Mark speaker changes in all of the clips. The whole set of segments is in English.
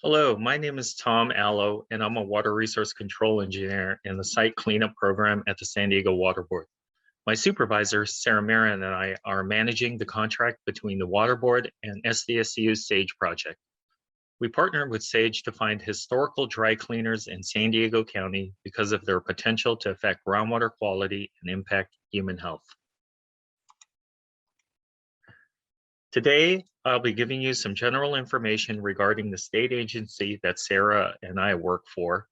Speaker 1: Hello, my name is Tom Allo, and I'm a water resource control engineer in the site cleanup program at the San Diego Water Board. My supervisor, Sarah Marin, and I are managing the contract between the Water Board and SDSU's SAGE project. We partnered with SAGE to find historical dry cleaners in San Diego County because of their potential to affect groundwater quality and impact human health. Today, I'll be giving you some general information regarding the state agency that Sarah and I work for,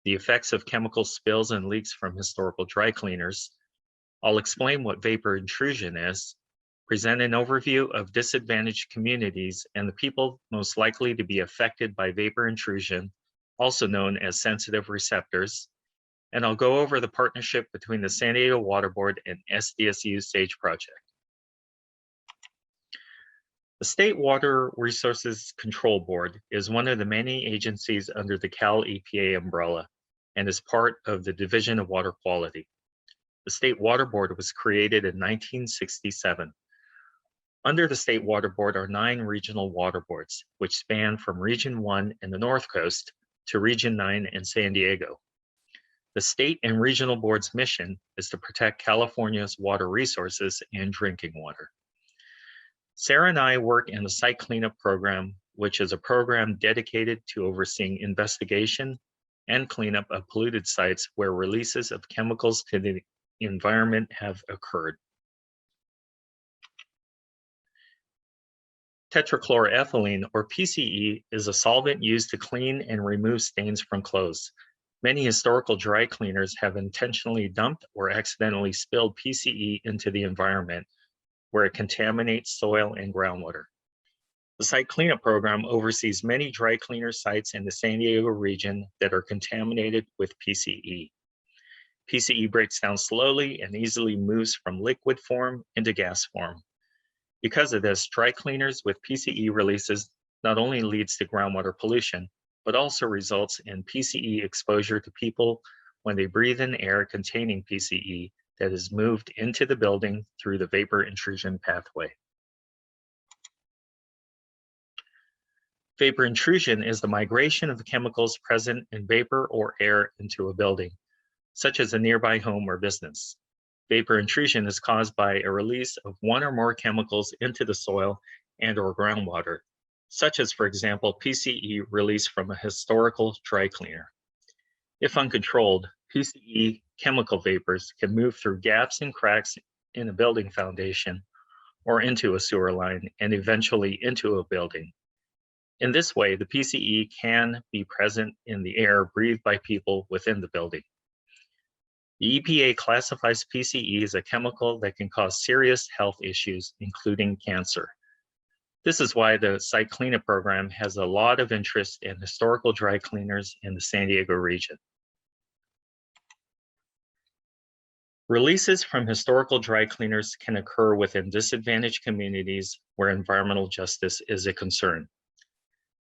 Speaker 1: the effects of chemical spills and leaks from historical dry cleaners. I'll explain what vapor intrusion is, present an overview of disadvantaged communities and the people most likely to be affected by vapor intrusion, also known as sensitive receptors, and I'll go over the partnership between the San Diego Water Board and SDSU SAGE project. The State Water Resources Control Board is one of the many agencies under the Cal EPA umbrella and is part of the Division of Water Quality. The State Water Board was created in 1967. Under the State Water Board are 9 regional water boards, which span from Region 1 in the North Coast to Region 9 in San Diego. The state and regional board's mission is to protect California's water resources and drinking water. Sarah and I work in the site cleanup program, which is a program dedicated to overseeing investigation and cleanup of polluted sites where releases of chemicals to the environment have occurred. Tetrachloroethylene, or PCE, is a solvent used to clean and remove stains from clothes. Many historical dry cleaners have intentionally dumped or accidentally spilled PCE into the environment, where it contaminates soil and groundwater. The site cleanup program oversees many dry cleaner sites in the San Diego region that are contaminated with PCE. PCE breaks down slowly and easily moves from liquid form into gas form. Because of this, dry cleaners with PCE releases not only leads to groundwater pollution, but also results in PCE exposure to people when they breathe in air containing PCE that is moved into the building through the vapor intrusion pathway. Vapor intrusion is the migration of the chemicals present in vapor or air into a building, such as a nearby home or business. Vapor intrusion is caused by a release of one or more chemicals into the soil and or groundwater, such as, for example, PCE released from a historical dry cleaner. If uncontrolled, PCE chemical vapors can move through gaps and cracks in a building foundation or into a sewer line and eventually into a building. In this way, the PCE can be present in the air breathed by people within the building. The EPA classifies PCE as a chemical that can cause serious health issues, including cancer. This is why the site cleanup program has a lot of interest in historical dry cleaners in the San Diego region. Releases from historical dry cleaners can occur within disadvantaged communities where environmental justice is a concern.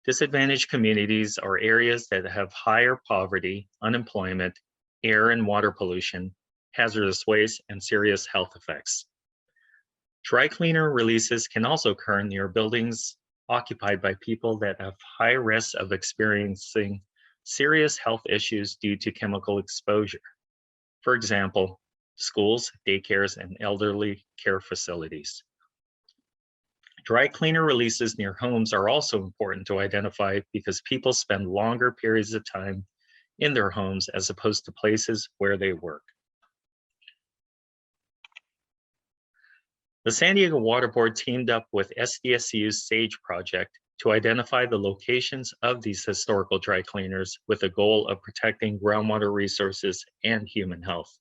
Speaker 1: Disadvantaged communities are areas that have higher poverty, unemployment, air and water pollution, hazardous waste, and serious health effects. Dry cleaner releases can also occur near buildings occupied by people that have high risks of experiencing serious health issues due to chemical exposure. For example, schools, daycares, and elderly care facilities. Dry cleaner releases near homes are also important to identify because people spend longer periods of time in their homes as opposed to places where they work. The San Diego Water Board teamed up with SDSU's SAGE project to identify the locations of these historical dry cleaners with the goal of protecting groundwater resources and human health.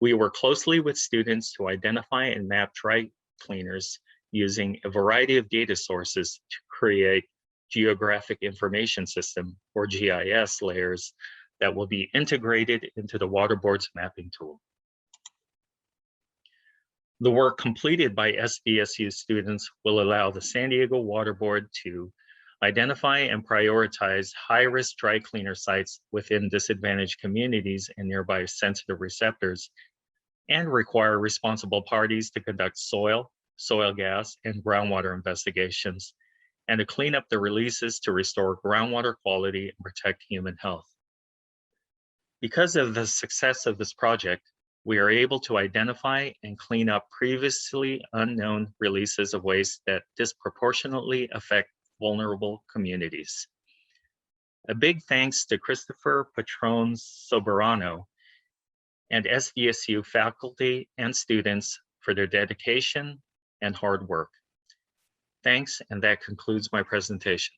Speaker 1: We work closely with students to identify and map dry cleaners using a variety of data sources to create Geographic Information System, or GIS, layers that will be integrated into the Water Board's mapping tool. The work completed by SDSU students will allow the San Diego Water Board to identify and prioritize high-risk dry cleaner sites within disadvantaged communities and nearby sensitive receptors, and require responsible parties to conduct soil gas, and groundwater investigations, and to clean up the releases to restore groundwater quality and protect human health. Because of the success of this project, we are able to identify and clean up previously unknown releases of waste that disproportionately affect vulnerable communities. A big thanks to Christopher Patron-Soberano and SDSU faculty and students for their dedication and hard work. Thanks, and that concludes my presentation.